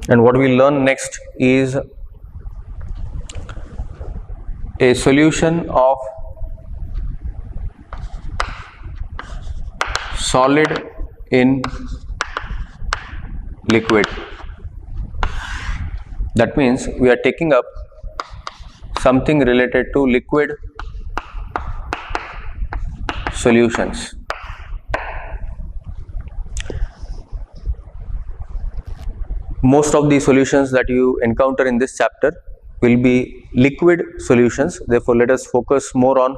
And what we learn next is a solution of solid in liquid. That means we are taking up something related to liquid solutions. Most of the solutions that you encounter in this chapter will be liquid solutions. Therefore, let us focus more on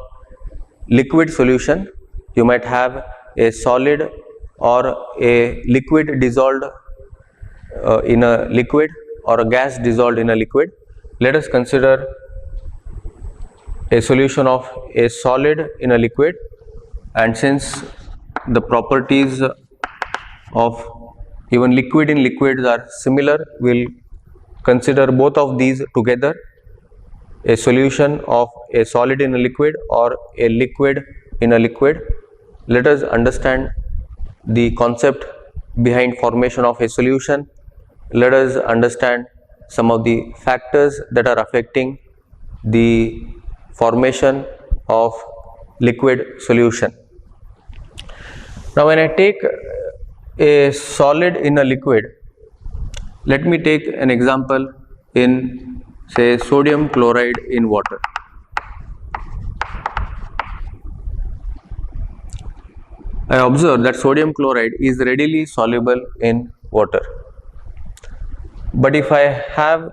liquid solution. You might have a solid or a liquid dissolved in a liquid, or a gas dissolved in a liquid. Let us consider a solution of a solid in a liquid, and since the properties of even liquid in liquids are similar, we'll consider both of these together, a solution of a solid in a liquid or a liquid in a liquid. Let us understand the concept behind formation of a solution. Let us understand some of the factors that are affecting the formation of liquid solution. Now, when I take a solid in a liquid, let me take an example in, say, sodium chloride in water. I observe that sodium chloride is readily soluble in water. But if I have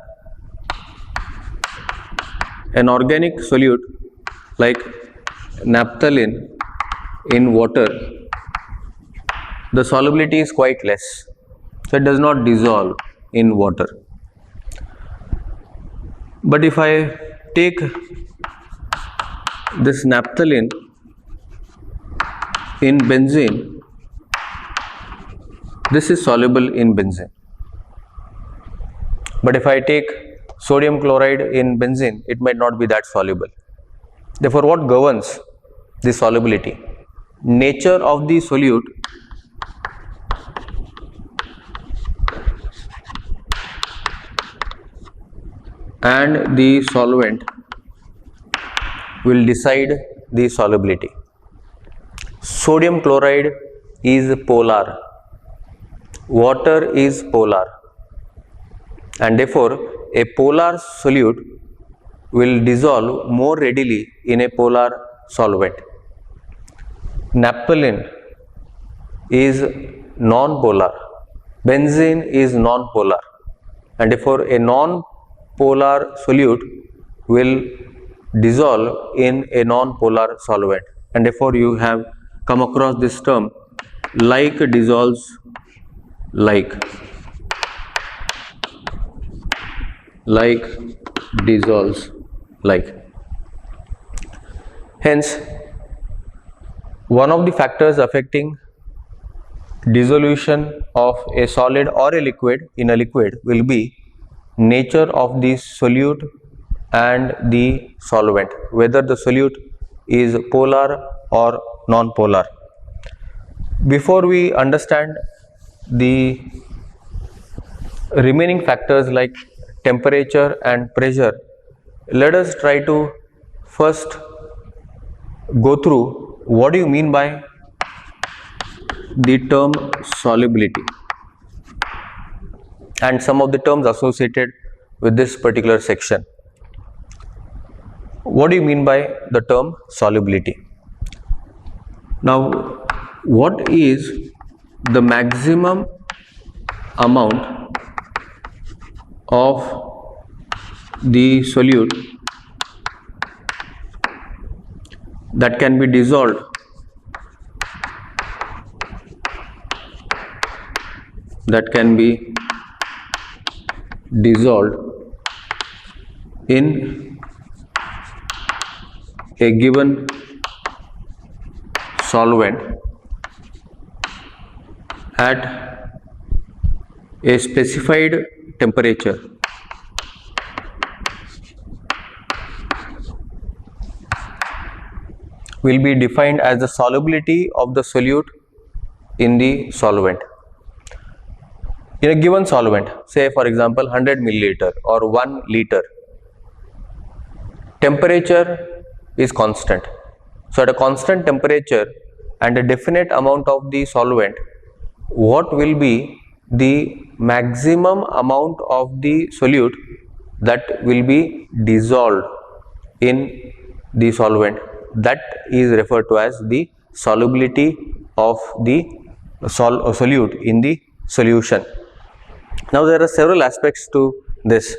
an organic solute like naphthalene in water, the solubility is quite less, so it does not dissolve in water. But if I take this naphthalene in benzene, this is soluble in benzene. But if I take sodium chloride in benzene, it might not be that soluble. Therefore, what governs the solubility? Nature of the solute and the solvent will decide the solubility. Sodium chloride is polar, water is polar, and therefore a polar solute will dissolve more readily in a polar solvent. Naphthalene is non-polar, benzene is non-polar, and therefore a non-polar solute will dissolve in a non-polar solvent, and therefore you have come across this term, like dissolves like dissolves like. Hence, one of the factors affecting dissolution of a solid or a liquid in a liquid will be nature of the solute and the solvent, whether the solute is polar or non-polar. Before we understand the remaining factors like temperature and pressure, let us try to first go through what do you mean by the term solubility and some of the terms associated with this particular section. What do you mean by the term solubility? Now, what is the maximum amount of the solute that can be dissolved in a given solvent at a specified temperature will be defined as the solubility of the solute in the solvent. in a given solvent, say for example 100 milliliter or 1 liter, temperature is constant. So at a constant temperature and a definite amount of the solvent, what will be the maximum amount of the solute that will be dissolved in the solvent? That is referred to as the solubility of the solute in the solution. Now there are several aspects to this.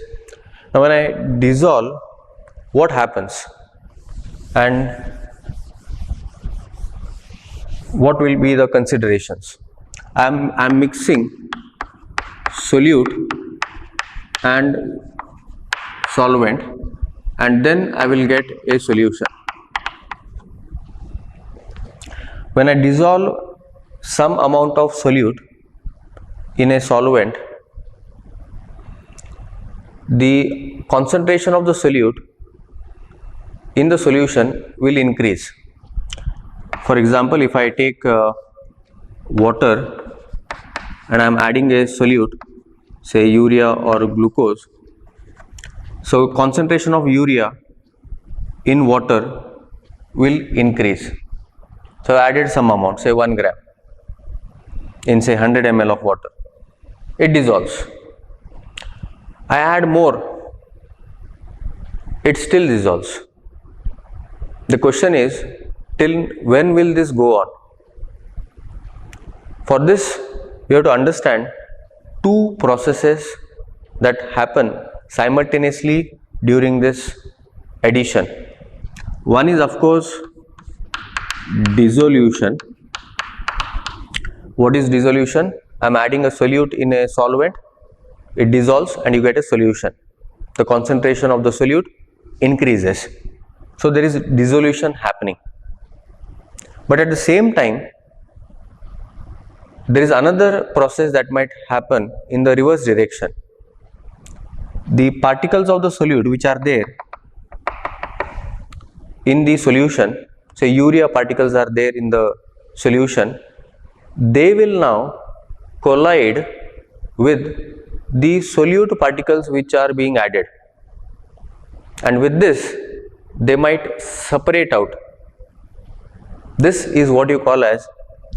Now when I dissolve, what happens and what will be the considerations? I'm mixing solute and solvent, and then I will get a solution. When I dissolve some amount of solute in a solvent, the concentration of the solute in the solution will increase. For example, if I take water and I am adding a solute, say urea or glucose, so concentration of urea in water will increase. So I added some amount, say 1 gram in say 100 ml of water, it dissolves. I add more, it still dissolves. The question is, till when will this go on? For this, we have to understand two processes that happen simultaneously during this addition. One is of course dissolution. What is dissolution? I am adding a solute in a solvent, it dissolves and you get a solution. The concentration of the solute increases. So there is dissolution happening. But at the same time, there is another process that might happen in the reverse direction. The particles of the solute which are there in the solution, say urea particles are there in the solution, they will now collide with the solute particles which are being added, and with this they might separate out. This is what you call as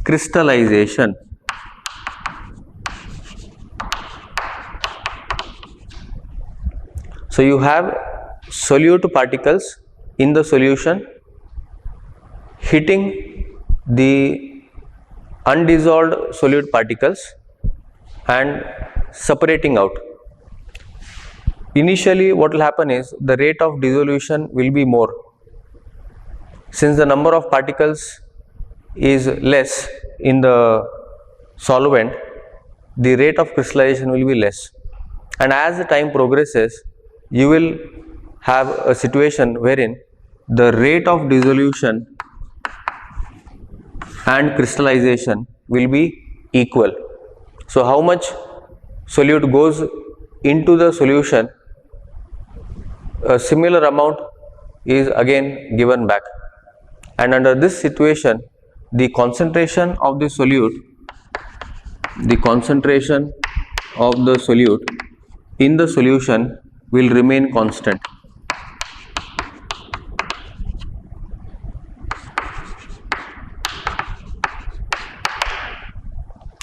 crystallization. So you have solute particles in the solution hitting the undissolved solute particles and separating out. Initially what will happen is the rate of dissolution will be more. Since the number of particles is less in the solvent, the rate of crystallization will be less, and as the time progresses you will have a situation wherein the rate of dissolution and crystallization will be equal. So how much solute goes into the solution, a similar amount is again given back, and under this situation the concentration of the solute in the solution will remain constant.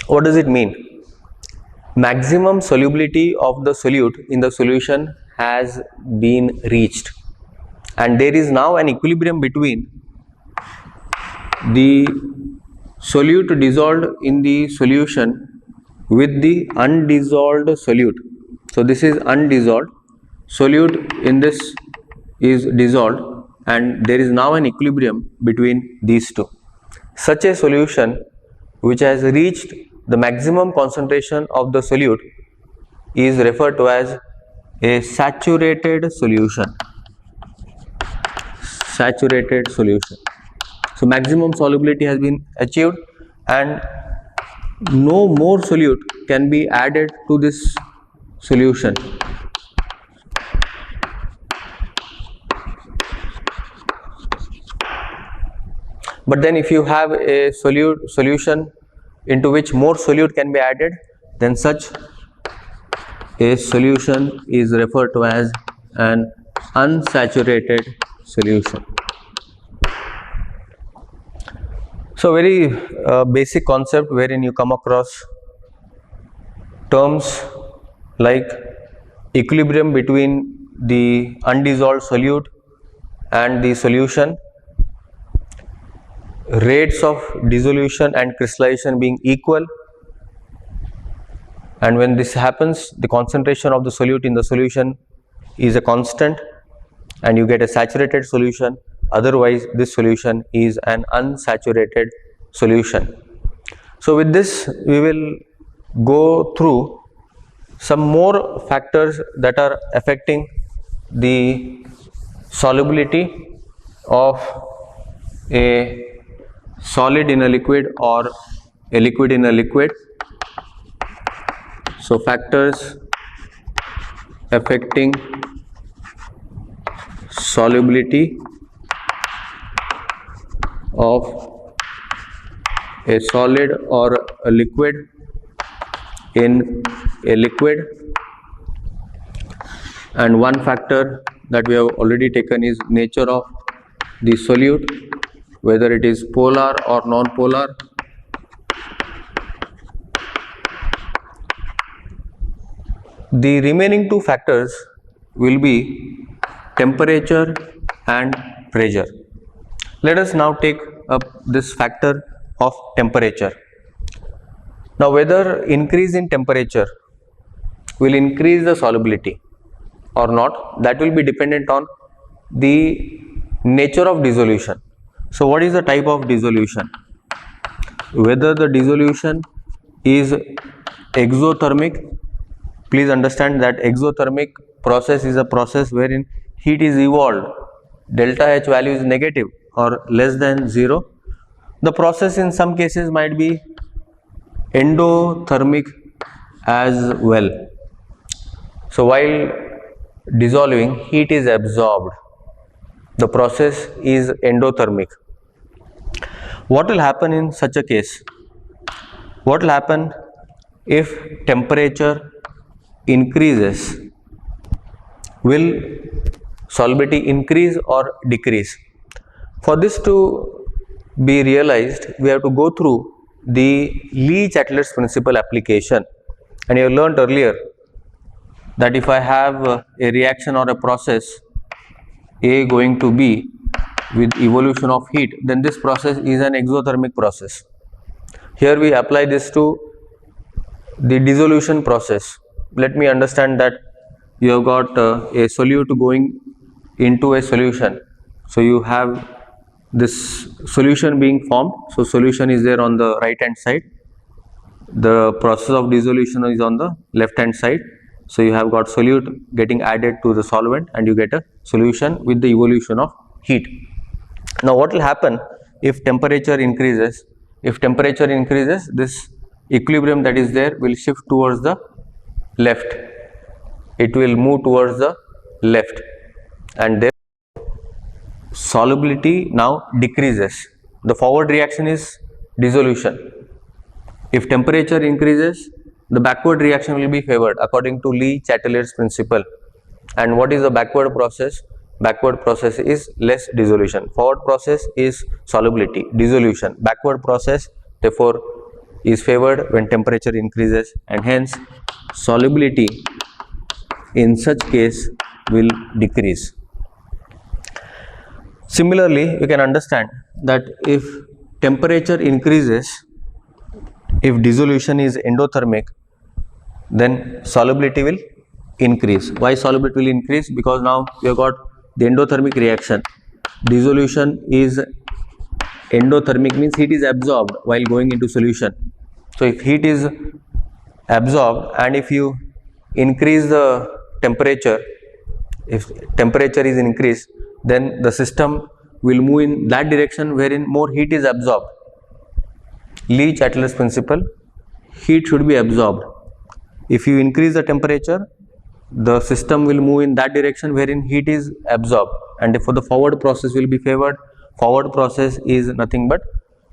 What does it mean? Maximum solubility of the solute in the solution has been reached, and there is now an equilibrium between the solute dissolved in the solution with the undissolved solute. So this is undissolved, solute in this is dissolved, and there is now an equilibrium between these two. Such a solution which has reached the maximum concentration of the solute is referred to as a saturated solution. Saturated solution. So maximum solubility has been achieved and no more solute can be added to this solution. But then if you have a solution into which more solute can be added, then such a solution is referred to as an unsaturated solution. So very basic concept wherein you come across terms like equilibrium between the undissolved solute and the solution, rates of dissolution and crystallization being equal, and when this happens, the concentration of the solute in the solution is a constant and you get a saturated solution. Otherwise, this solution is an unsaturated solution. So with this, we will go through some more factors that are affecting the solubility of a solid in a liquid or a liquid in a liquid. So factors affecting solubility of a solid or a liquid in a liquid, and one factor that we have already taken is nature of the solute, whether it is polar or non-polar. The remaining two factors will be temperature and pressure. Let us now take up this factor of temperature. Now, whether increase in temperature will increase the solubility or not, that will be dependent on the nature of dissolution. So, what is the type of dissolution? Whether the dissolution is exothermic. Please understand that exothermic process is a process wherein heat is evolved, delta H value is negative or less than 0. The process in some cases might be endothermic as well. So while dissolving, heat is absorbed. The process is endothermic. What will happen in such a case? What will happen if temperature increases? Will solubility increase or decrease? For this to be realized, we have to go through the Lee-Chatter's principle application, and you have learnt earlier that if I have a reaction or a process A going to B with evolution of heat, then this process is an exothermic process. Here we apply this to the dissolution process. Let me understand that you have got a solute going into a solution. So you have this solution being formed. So solution is there on the right hand side. The process of dissolution is on the left hand side. So you have got solute getting added to the solvent and you get a solution with the evolution of heat. Now what will happen if temperature increases? If temperature increases, this equilibrium that is there will shift towards the left. It will move towards the left, and there solubility now decreases. The forward reaction is dissolution. If temperature increases, the backward reaction will be favored according to Lee-Chatter's principle. And what is the backward process? Backward process is less dissolution. Forward process is solubility, dissolution. Backward process therefore is favored when temperature increases, and hence solubility in such case will decrease. Similarly, you can understand that if temperature increases, if dissolution is endothermic, then solubility will increase. Why solubility will increase? Because now we have got the endothermic reaction. Dissolution is endothermic, means heat is absorbed while going into solution. So if heat is absorbed and if you increase the temperature, if temperature is increased, then the system will move in that direction wherein more heat is absorbed. Lee-Chatter's principle, heat should be absorbed. If you increase the temperature, the system will move in that direction wherein heat is absorbed, and therefore the forward process will be favored. Forward process is nothing but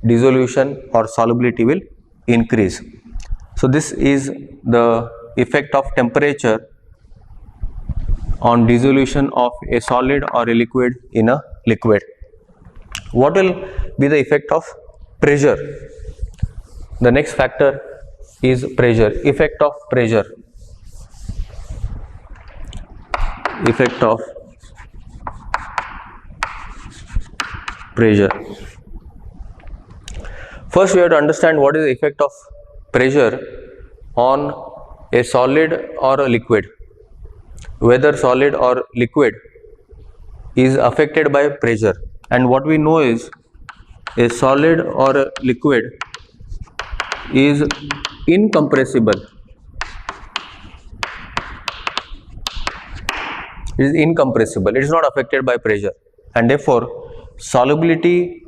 dissolution or solubility will increase. So this is the effect of temperature on dissolution of a solid or a liquid in a liquid. What will be the effect of pressure? The next factor is pressure. Effect of pressure. Effect of pressure. First, we have to understand what is the effect of pressure on a solid or a liquid. Whether solid or liquid is affected by pressure. And what we know is a solid or a liquid is incompressible. It is incompressible. It is not affected by pressure, and therefore solubility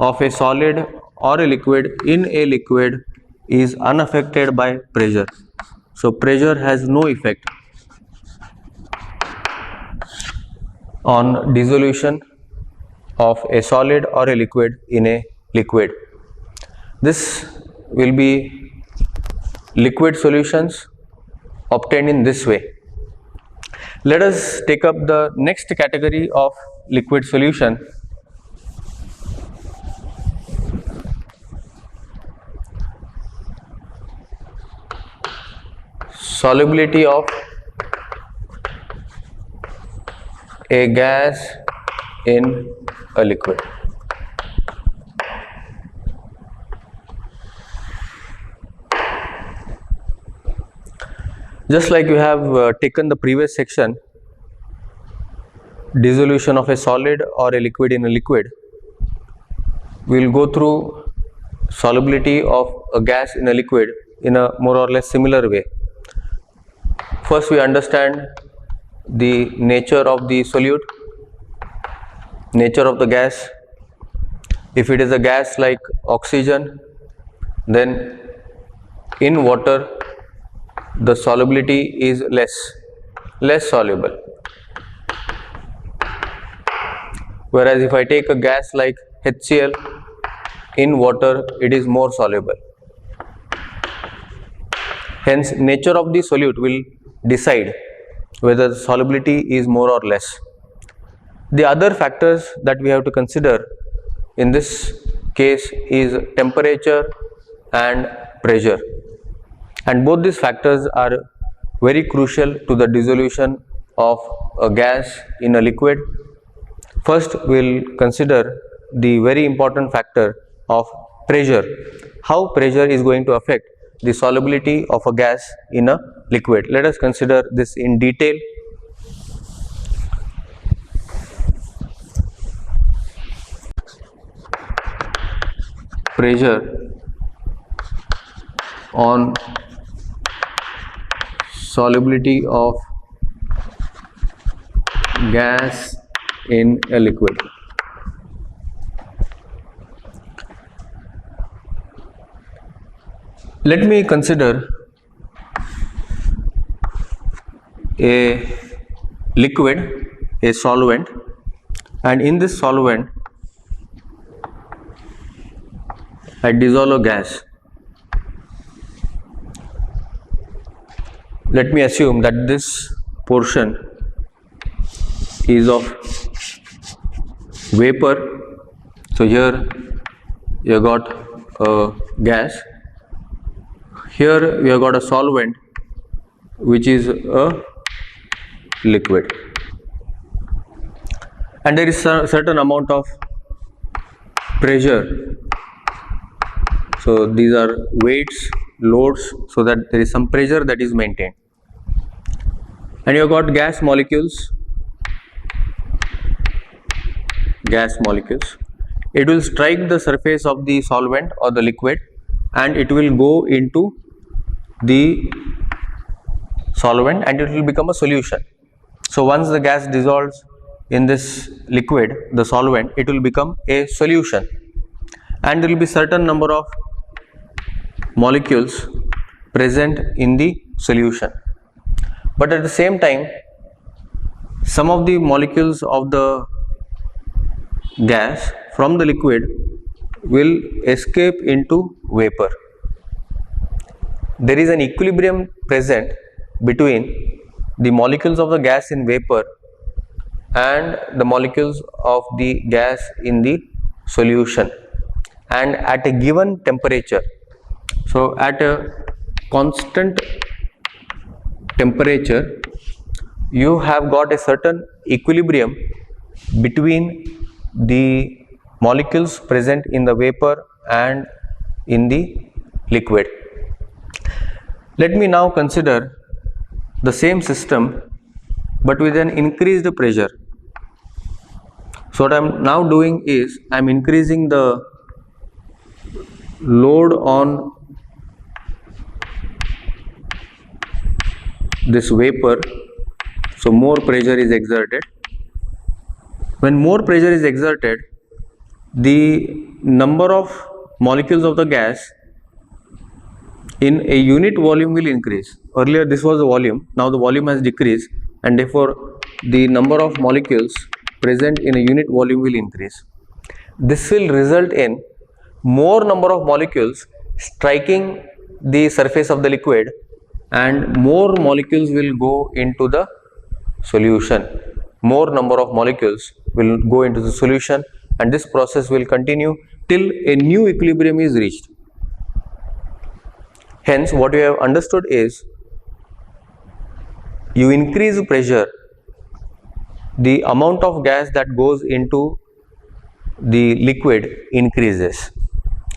of a solid or a liquid in a liquid is unaffected by pressure. So pressure has no effect on dissolution of a solid or a liquid in a liquid. This will be liquid solutions obtained in this way. Let us take up the next category of liquid solution. Solubility of a gas in a liquid. Just like you have taken the previous section, dissolution of a solid or a liquid in a liquid, we will go through solubility of a gas in a liquid in a more or less similar way. First, we understand the nature of the solute, nature of the gas. If it is a gas like oxygen, then in water the solubility is less soluble. Whereas if I take a gas like HCl, in water it is more soluble. Hence, nature of the solute will decide whether the solubility is more or less. The other factors that we have to consider in this case is temperature and pressure, and both these factors are very crucial to the dissolution of a gas in a liquid. First, we will consider the very important factor of pressure, how pressure is going to affect the solubility of a gas in a liquid. Let us consider this in detail. Pressure on solubility of gas in a liquid. Let me consider a liquid, a solvent, and in this solvent I dissolve a gas. Let me assume that this portion is of vapor. So here you have got a gas, here we have got a solvent which is a liquid, and there is a certain amount of pressure. So these are weights, loads, so that there is some pressure that is maintained, and you have got gas molecules. It will strike the surface of the solvent or the liquid, and it will go into the solvent and it will become a solution. So once the gas dissolves in this liquid, the solvent, it will become a solution, and there will be certain number of molecules present in the solution. But at the same time, some of the molecules of the gas from the liquid will escape into vapor. There is an equilibrium present between the molecules of the gas in vapor and the molecules of the gas in the solution, and at a given temperature. So at a constant temperature you have got a certain equilibrium between the molecules present in the vapor and in the liquid. Let me now consider the same system but with an increased pressure. So what I am now doing is I am increasing the load on this vapor, so more pressure is exerted. When more pressure is exerted, the number of molecules of the gas in a unit volume will increase. Earlier this was the volume, now the volume has decreased, and therefore the number of molecules present in a unit volume will increase. This will result in more number of molecules striking the surface of the liquid, and more molecules will go into the solution. More number of molecules will go into the solution, and this process will continue till a new equilibrium is reached. Hence, what you have understood is, you increase pressure, the amount of gas that goes into the liquid increases.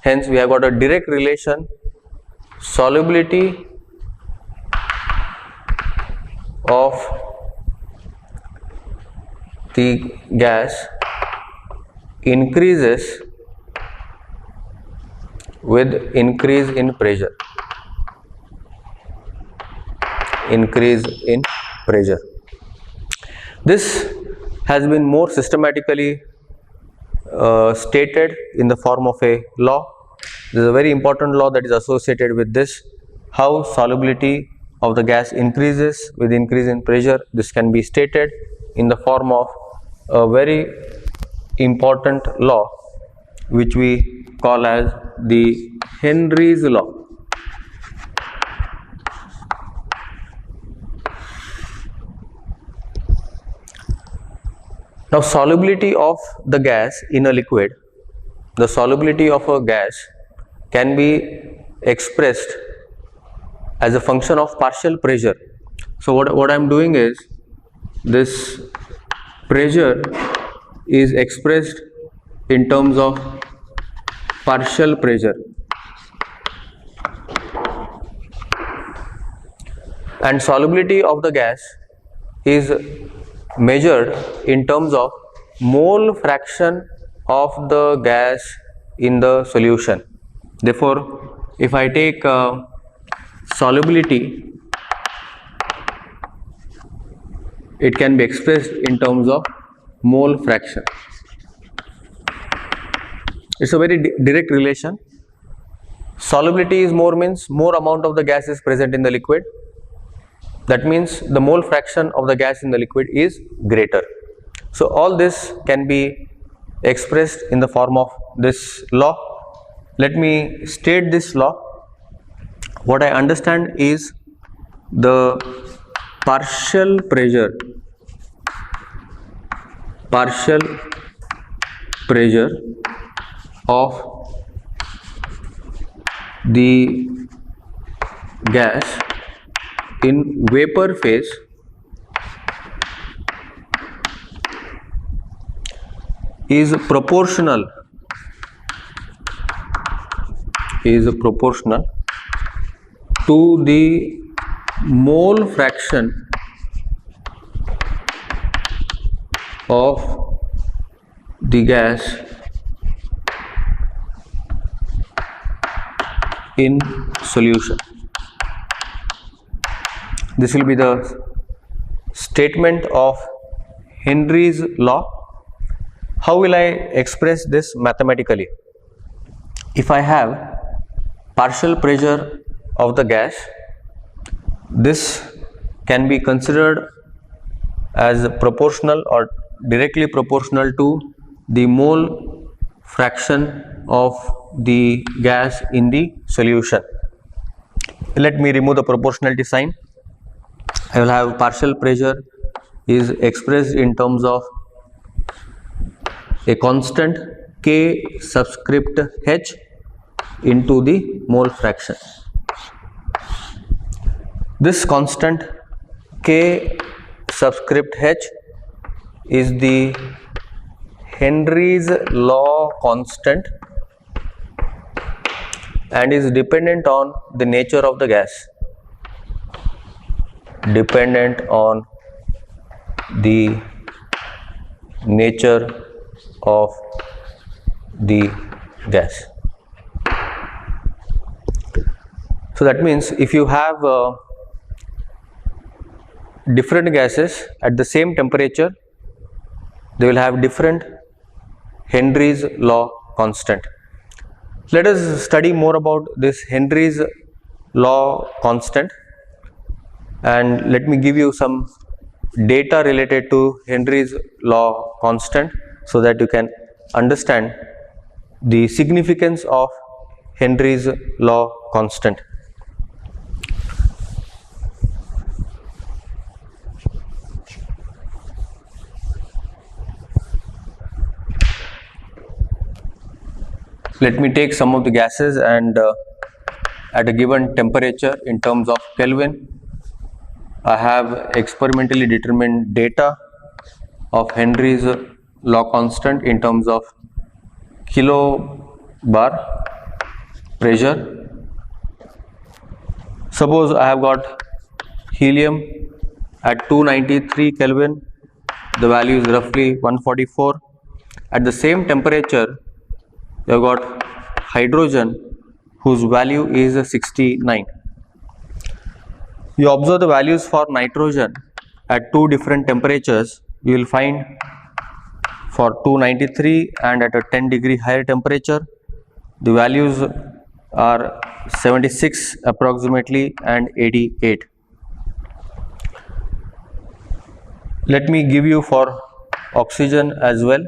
Hence, we have got a direct relation: solubility of the gas increases with increase in pressure. Increase in pressure. This has been more systematically stated in the form of a law. This is a very important law that is associated with this, how solubility of the gas increases with increase in pressure. This can be stated in the form of a very important law which we call as the Henry's law. Now, solubility of the gas in a liquid, the solubility of a gas can be expressed as a function of partial pressure. So what I am doing is, this pressure is expressed in terms of partial pressure, and solubility of the gas is measured in terms of mole fraction of the gas in the solution. Therefore, if I take solubility, it can be expressed in terms of mole fraction. It's a very direct relation. Solubility is more, means more amount of the gas is present in the liquid. That means the mole fraction of the gas in the liquid is greater. So all this can be expressed in the form of this law. Let me state this law. What I understand is, the partial pressure of the gas in vapor phase is proportional to the mole fraction of the gas in solution. This will be the statement of Henry's law. How will I express this mathematically? If I have partial pressure of the gas, this can be considered as proportional or directly proportional to the mole fraction of the gas in the solution. Let me remove the proportionality sign. I will have partial pressure is expressed in terms of a constant K subscript H into the mole fraction. This constant K subscript H is the Henry's law constant and is dependent on the nature of the gas. Dependent on the nature of the gas. So that means if you have different gases at the same temperature, they will have different Henry's law constant. Let us study more about this Henry's law constant, and let me give you some data related to Henry's law constant so that you can understand the significance of Henry's law constant. Let me take some of the gases and at a given temperature in terms of Kelvin, I have experimentally determined data of Henry's law constant in terms of kilobar pressure. Suppose I have got helium at 293 Kelvin, the value is roughly 144. At the same temperature, you have got hydrogen whose value is 69. You observe the values for nitrogen at two different temperatures. You will find for 293 and at a 10 degree higher temperature, the values are 76 approximately and 88. Let me give you for oxygen as well.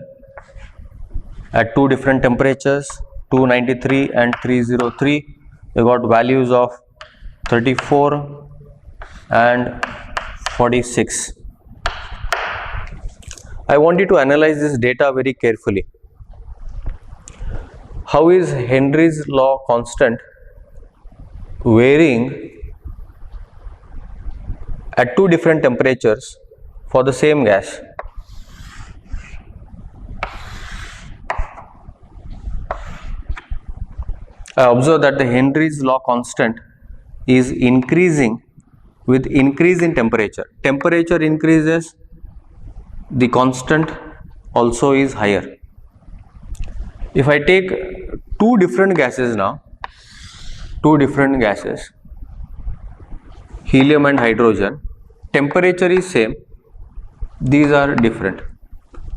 At two different temperatures, 293 and 303, you got values of 34 and 46. I want you to analyze this data very carefully. How is Henry's law constant varying at two different temperatures for the same gas? I observe that the Henry's law constant is increasing with increase in temperature. Temperature increases, the constant also is higher. If I take two different gases now, helium and hydrogen, temperature is same, these are different.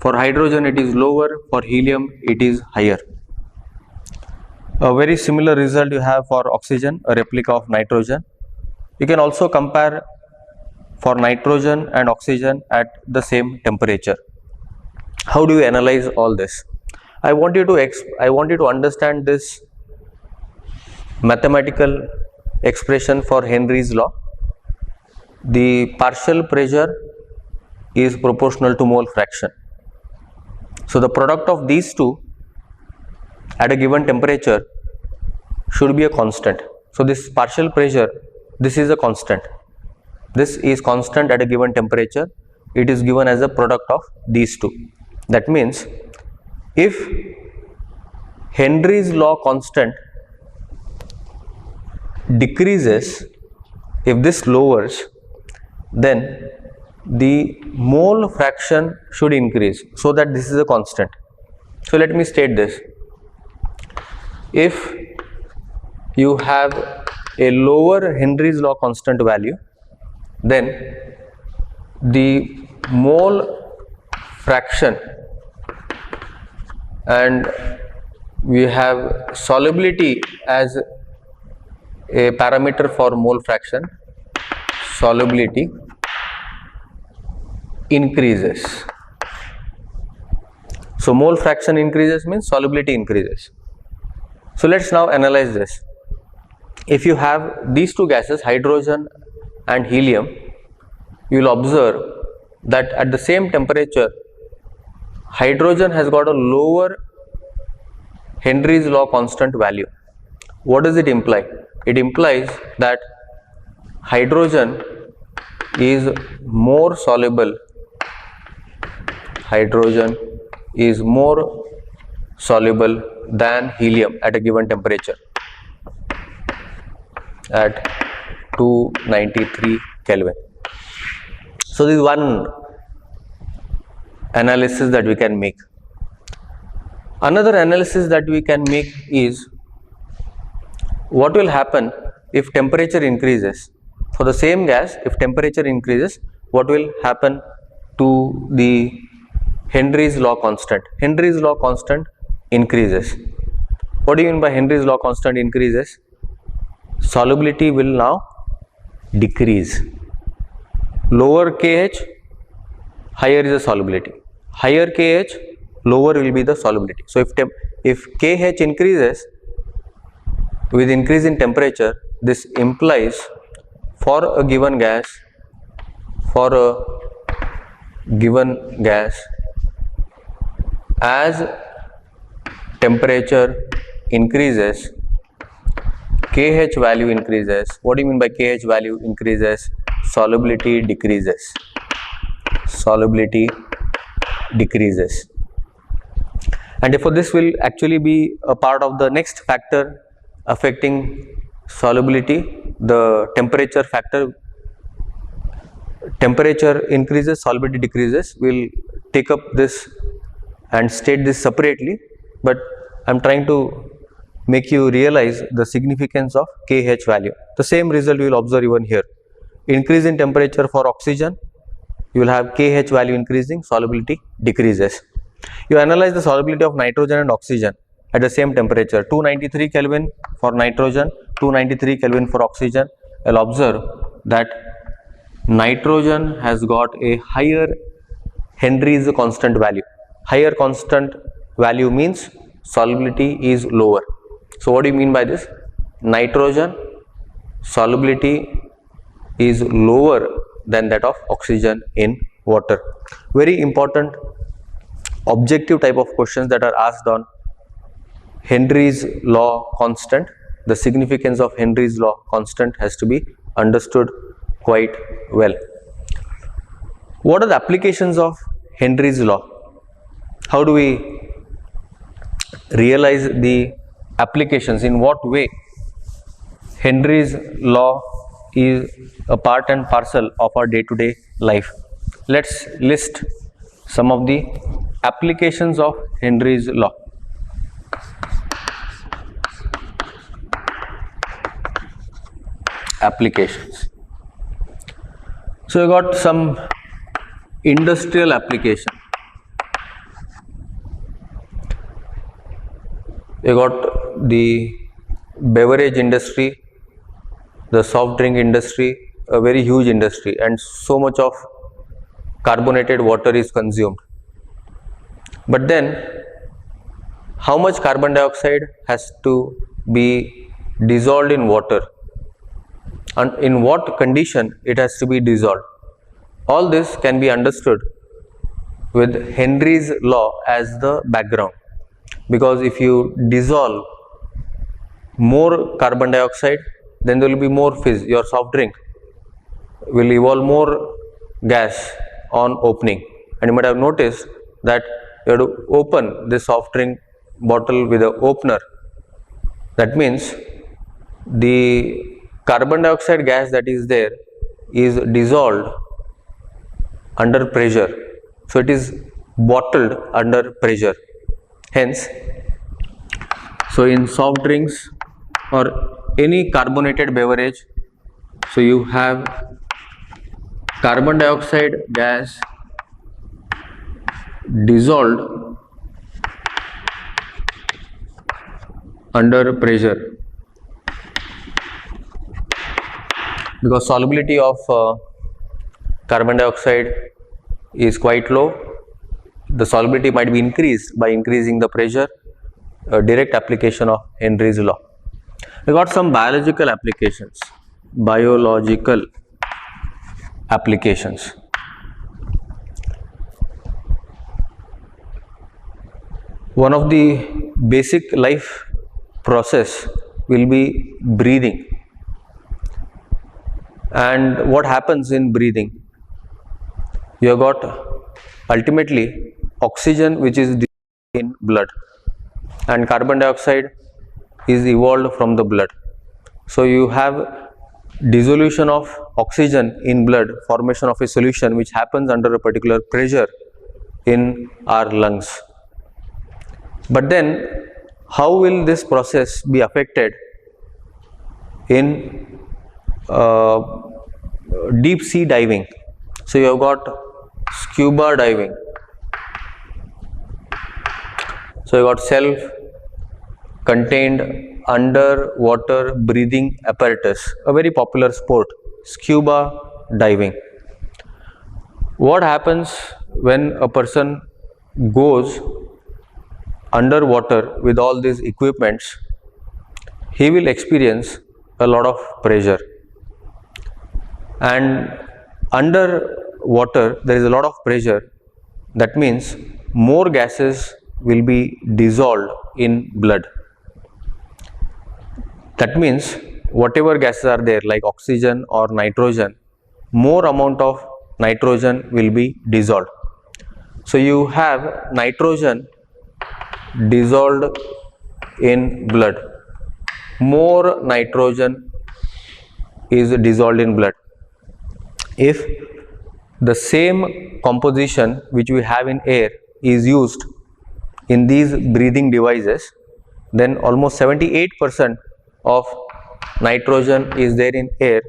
For hydrogen it is lower, for helium it is higher. A very similar result you have for oxygen, a replica of nitrogen. You can also compare for nitrogen and oxygen at the same temperature. How do you analyze all this? I want you to understand this mathematical expression for Henry's law. The partial pressure is proportional to mole fraction. So the product of these two at a given temperature should be a constant. So this partial pressure, this is a constant. This is constant at a given temperature. It is given as a product of these two. That means if Henry's law constant decreases, if this lowers, then the mole fraction should increase so that this is a constant. So let me state this. If you have a lower Henry's law constant value, then the mole fraction, and we have solubility as a parameter for mole fraction, solubility increases. So mole fraction increases means solubility increases. So let's now analyze this. If you have these two gases, hydrogen and helium, you will observe that at the same temperature, hydrogen has got a lower Henry's law constant value. What does it imply? It implies that hydrogen is more soluble. Hydrogen is more soluble than helium at a given temperature at 293 Kelvin. So this is one analysis that we can make. Another analysis that we can make is what will happen if temperature increases. For the same gas, if temperature increases, what will happen to the Henry's law constant? Henry's law constant increases. What do you mean by Henry's law constant increases? Solubility will now decrease. Lower KH, higher is the solubility. Higher KH, lower will be the solubility. So if KH increases with increase in temperature, this implies for a given gas, as temperature increases, KH value increases. What do you mean by KH value increases? Solubility decreases. Solubility decreases. And therefore this will actually be a part of the next factor affecting solubility, the temperature factor. Temperature increases, solubility decreases. We'll take up this and state this separately, but I'm trying to make you realize the significance of KH value. The same result you will observe even here. Increase in temperature for oxygen, you will have KH value increasing, solubility decreases. You analyze the solubility of nitrogen and oxygen at the same temperature, 293 Kelvin for nitrogen, 293 Kelvin for oxygen. I'll observe that nitrogen has got a higher Henry's constant value. Higher constant value means solubility is lower. So what do you mean by this? Nitrogen solubility is lower than that of oxygen in water. Very important objective type of questions that are asked on Henry's law constant. The significance of Henry's law constant has to be understood quite well. What are the applications of Henry's law? How do we realize the applications? In what way Henry's law is a part and parcel of our day-to-day life? Let's list some of the applications of Henry's law. Applications. So you got some industrial application. You got the beverage industry, the soft drink industry, a very huge industry, and so much of carbonated water is consumed. But then how much carbon dioxide has to be dissolved in water, and in what condition it has to be dissolved? All this can be understood with Henry's law as the background, because if you dissolve more carbon dioxide, then there will be more fizz. Your soft drink will evolve more gas on opening, and you might have noticed that you have to open this soft drink bottle with an opener. That means the carbon dioxide gas that is there is dissolved under pressure, so it is bottled under pressure. Hence, so in soft drinks or any carbonated beverage, so you have carbon dioxide gas dissolved under pressure, because solubility of carbon dioxide is quite low. The solubility might be increased by increasing the pressure. A direct application of Henry's law. We got some biological applications. Biological applications. One of the basic life process will be breathing. And what happens in breathing? You have got ultimately oxygen which is in blood, and carbon dioxide is evolved from the blood. So you have dissolution of oxygen in blood, formation of a solution which happens under a particular pressure in our lungs. But then how will this process be affected in deep sea diving? So you have got scuba diving. So you got self-contained underwater breathing apparatus, a very popular sport, scuba diving. What happens when a person goes underwater with all these equipments? He will experience a lot of pressure, and underwater there is a lot of pressure. That means more gases will be dissolved in blood. That means whatever gases are there like oxygen or nitrogen, more amount of nitrogen will be dissolved. So you have nitrogen dissolved in blood. More nitrogen is dissolved in blood. If the same composition which we have in air is used in these breathing devices, then almost 78% of nitrogen is there in air.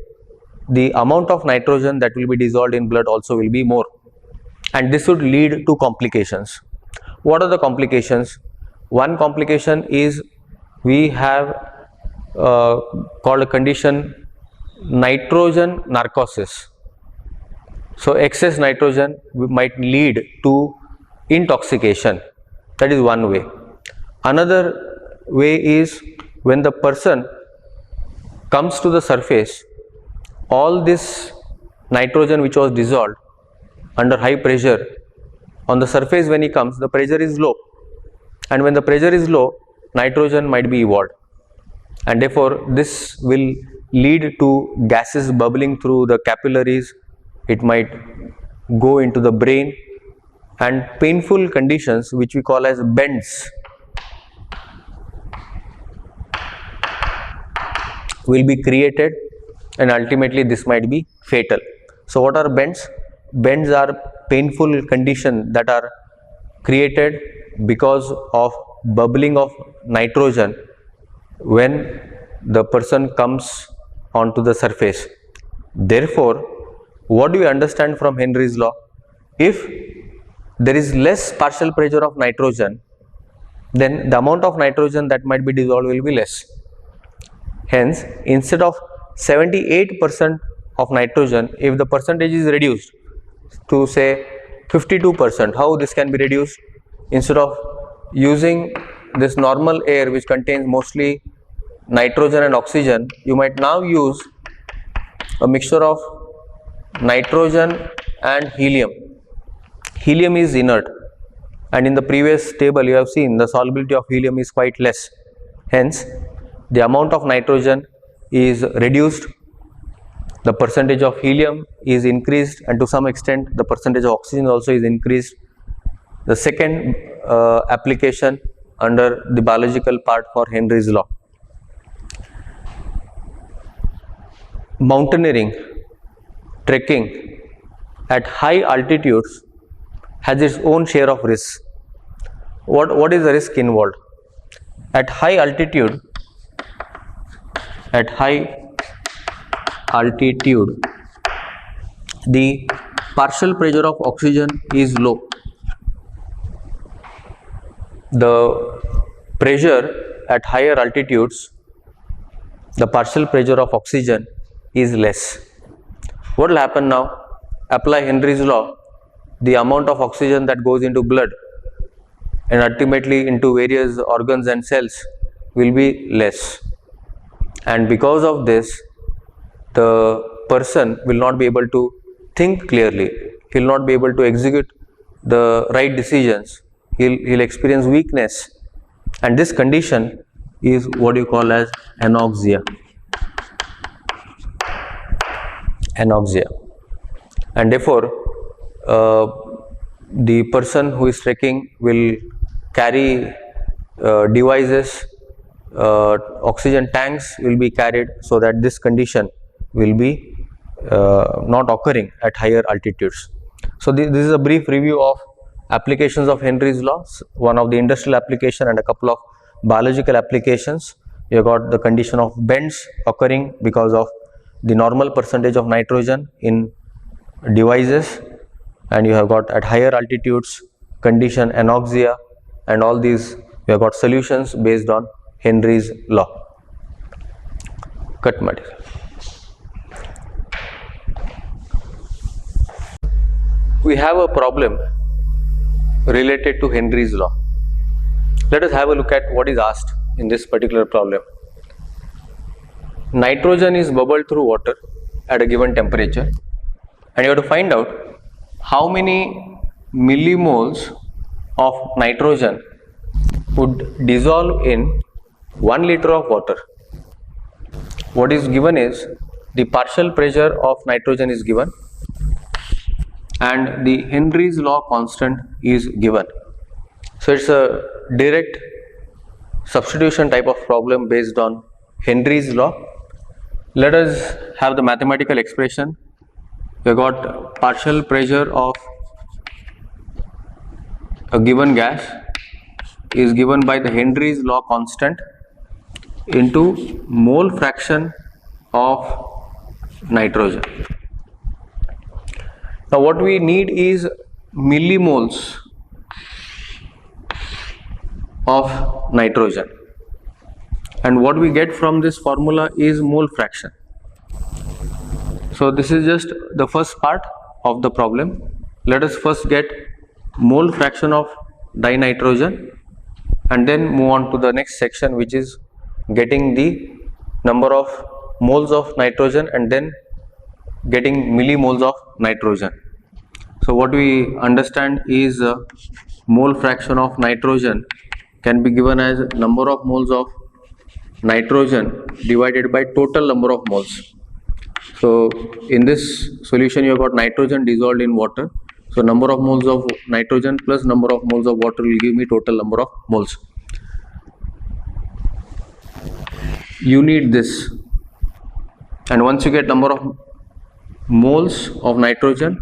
The amount of nitrogen that will be dissolved in blood also will be more, and this would lead to complications. What are the complications? One complication is we have called a condition nitrogen narcosis. So excess nitrogen might lead to intoxication. That is one way. Another way is when the person comes to the surface, all this nitrogen which was dissolved under high pressure, on the surface when he comes, the pressure is low, and when the pressure is low, nitrogen might be evolved, and therefore this will lead to gases bubbling through the capillaries. It might go into the brain, and painful conditions which we call as bends will be created, and ultimately this might be fatal. So what are bends? Bends are painful conditions that are created because of bubbling of nitrogen when the person comes onto the surface. Therefore, what do we understand from Henry's law? If there is less partial pressure of nitrogen, then the amount of nitrogen that might be dissolved will be less. Hence, instead of 78% of nitrogen, if the percentage is reduced to say 52%, how this can be reduced? Instead of using this normal air which contains mostly nitrogen and oxygen, you might now use a mixture of nitrogen and helium. Helium is inert, and in the previous table you have seen the solubility of helium is quite less. Hence, the amount of nitrogen is reduced, the percentage of helium is increased, and to some extent the percentage of oxygen also is increased. The second application under the biological part for Henry's law. Mountaineering, trekking at high altitudes has its own share of risk. What is the risk involved? At high altitude, the partial pressure of oxygen is low. The pressure at higher altitudes, the partial pressure of oxygen is less. What will happen now? Apply Henry's law. The amount of oxygen that goes into blood and ultimately into various organs and cells will be less, and because of this the person will not be able to think clearly. He'll not be able to execute the right decisions. He'll experience weakness, and this condition is what you call as anoxia. Anoxia, and therefore the person who is trekking will carry devices, oxygen tanks will be carried, so that this condition will be not occurring at higher altitudes. So this is a brief review of applications of Henry's law, one of the industrial application and a couple of biological applications. You got the condition of bends occurring because of the normal percentage of nitrogen in devices, and you have got at higher altitudes condition anoxia, and all these we have got solutions based on Henry's law. Cut material. We have a problem related to Henry's law. Let us have a look at what is asked in this particular problem. Nitrogen is bubbled through water at a given temperature, and you have to find out how many millimoles of nitrogen would dissolve in 1 liter of water. What is given is the partial pressure of nitrogen is given, and the Henry's law constant is given. So it's a direct substitution type of problem based on Henry's law. Let us have the mathematical expression. We got partial pressure of a given gas is given by the Henry's law constant into mole fraction of nitrogen. Now what we need is millimoles of nitrogen, and what we get from this formula is mole fraction. So this is just the first part of the problem. Let us first get mole fraction of dinitrogen, and then move on to the next section, which is getting the number of moles of nitrogen and then getting millimoles of nitrogen. So what we understand is mole fraction of nitrogen can be given as number of moles of nitrogen divided by total number of moles. So in this solution you have got nitrogen dissolved in water, so number of moles of nitrogen plus number of moles of water will give me total number of moles. You need this, and once you get number of moles of nitrogen,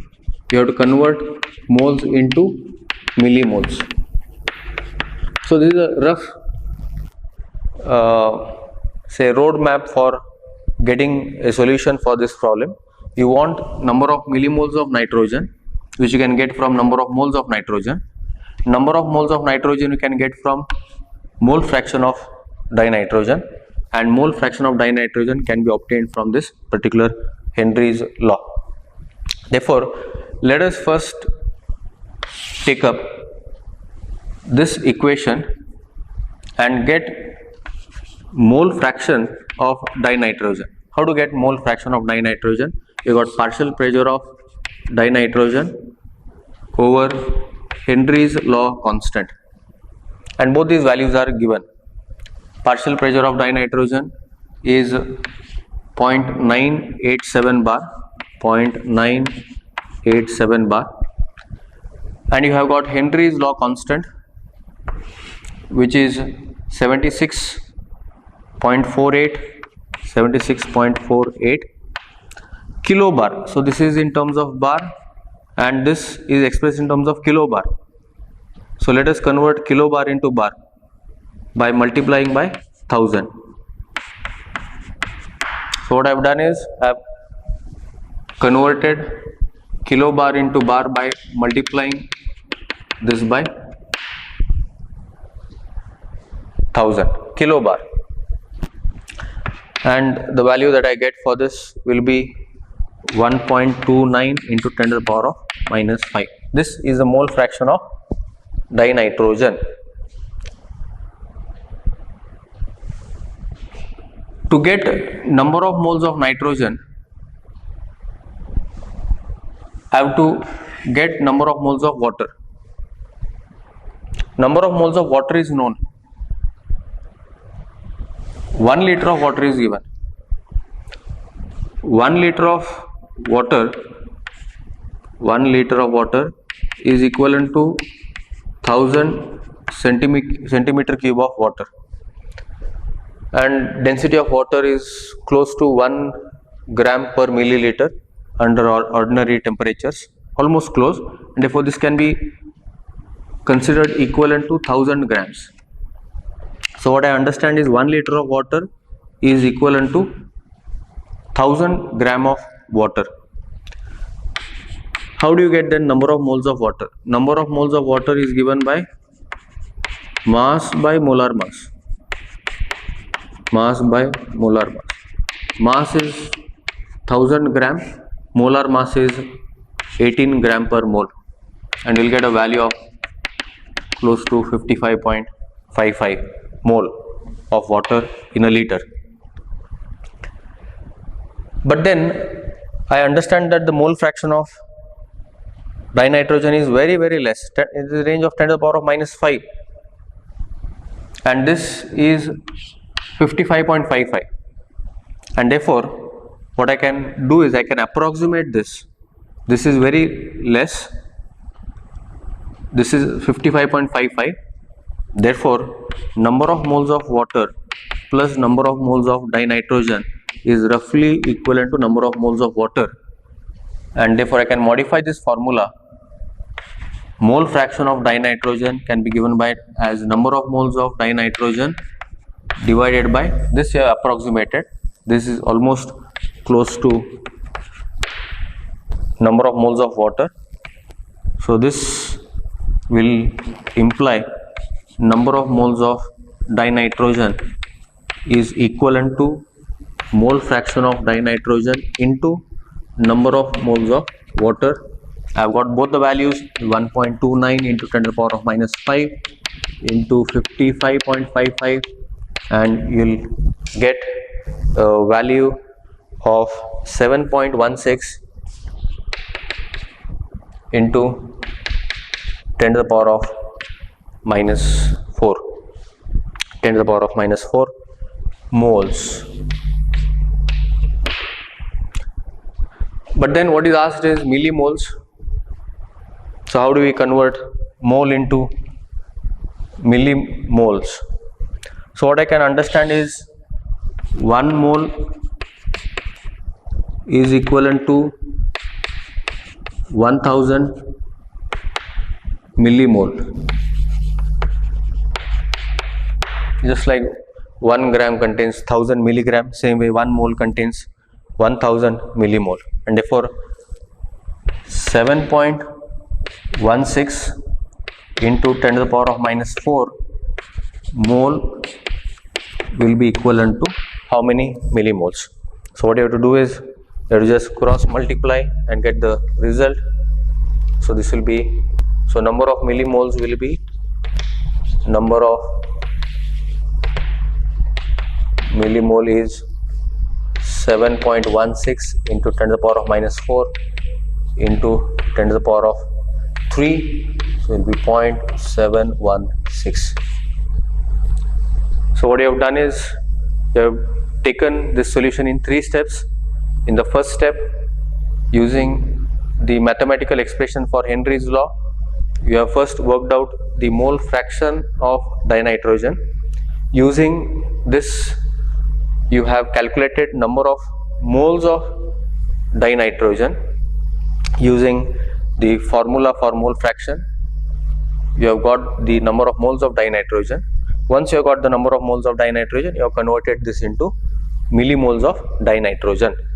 you have to convert moles into millimoles. So this is a rough roadmap for getting a solution for this problem. You want number of millimoles of nitrogen, which you can get from number of moles of nitrogen. Number of moles of nitrogen you can get from mole fraction of dinitrogen, and mole fraction of dinitrogen can be obtained from this particular Henry's law. Therefore, let us first take up this equation and get mole fraction of dinitrogen. How to get mole fraction of dinitrogen? You got partial pressure of dinitrogen over Henry's law constant, and both these values are given. Partial pressure of dinitrogen is 0.987 bar, 0.987 bar, and you have got Henry's law constant, which is 76.48 kilobar. So this is in terms of bar, and this is expressed in terms of kilobar. So let us convert kilobar into bar by multiplying by 1000. So what I have done is I have converted kilobar into bar by multiplying this by 1000 kilobar, and the value that I get for this will be 1.29 into 10 to the power of minus 5. This is the mole fraction of dinitrogen. To get number of moles of nitrogen, I have to get number of moles of water. Number of moles of water is known. 1 liter of water is given. 1 liter of water is equivalent to 1000 centimeter cube of water, and density of water is close to 1 gram per milliliter under ordinary temperatures, almost close, and therefore this can be considered equivalent to 1000 grams. So what I understand is 1 liter of water is equivalent to 1000 gram of water. How do you get the number of moles of water? Number of moles of water is given by mass by molar mass. Mass by molar mass. Mass is 1000 gram, molar mass is 18 gram per mole, and you'll get a value of close to 55.55 mole of water in a liter. But then I understand that the mole fraction of dinitrogen is very, very less. It is in the range of 10 to the power of minus 5, and this is 55.55, and therefore what I can do is I can approximate this. This is very less. This is 55.55. Therefore, number of moles of water plus number of moles of dinitrogen is roughly equivalent to number of moles of water, and therefore I can modify this formula. Mole fraction of dinitrogen can be given by as number of moles of dinitrogen divided by this here approximated. This is almost close to number of moles of water. So this will imply number of moles of dinitrogen is equivalent to mole fraction of dinitrogen into number of moles of water. I have got both the values, 1.29 into 10 to the power of minus 5 into 55.55, and you'll get a value of 7.16 into 10 to the power of minus 4, 10 to the power of minus 4 moles. But then what is asked is millimoles. So how do we convert mole into millimoles? So what I can understand is 1 mole is equivalent to 1000 millimole. Just like 1 gram contains 1000 milligram, same way 1 mole contains 1000 millimole, and therefore 7.16 into 10 to the power of minus 4 mole will be equivalent to how many millimoles. So what you have to do is you have to just cross multiply and get the result. So this will be, so number of millimoles will be number of millimole is 7.16 into 10 to the power of minus 4 into 10 to the power of 3, so it will be 0.716. So what you have done is you have taken this solution in 3 steps. In the first step, using the mathematical expression for Henry's law, you have first worked out the mole fraction of dinitrogen. Using this, you have calculated number of moles of dinitrogen using the formula for mole fraction. You have got the number of moles of dinitrogen. Once you have got the number of moles of dinitrogen, you have converted this into millimoles of dinitrogen.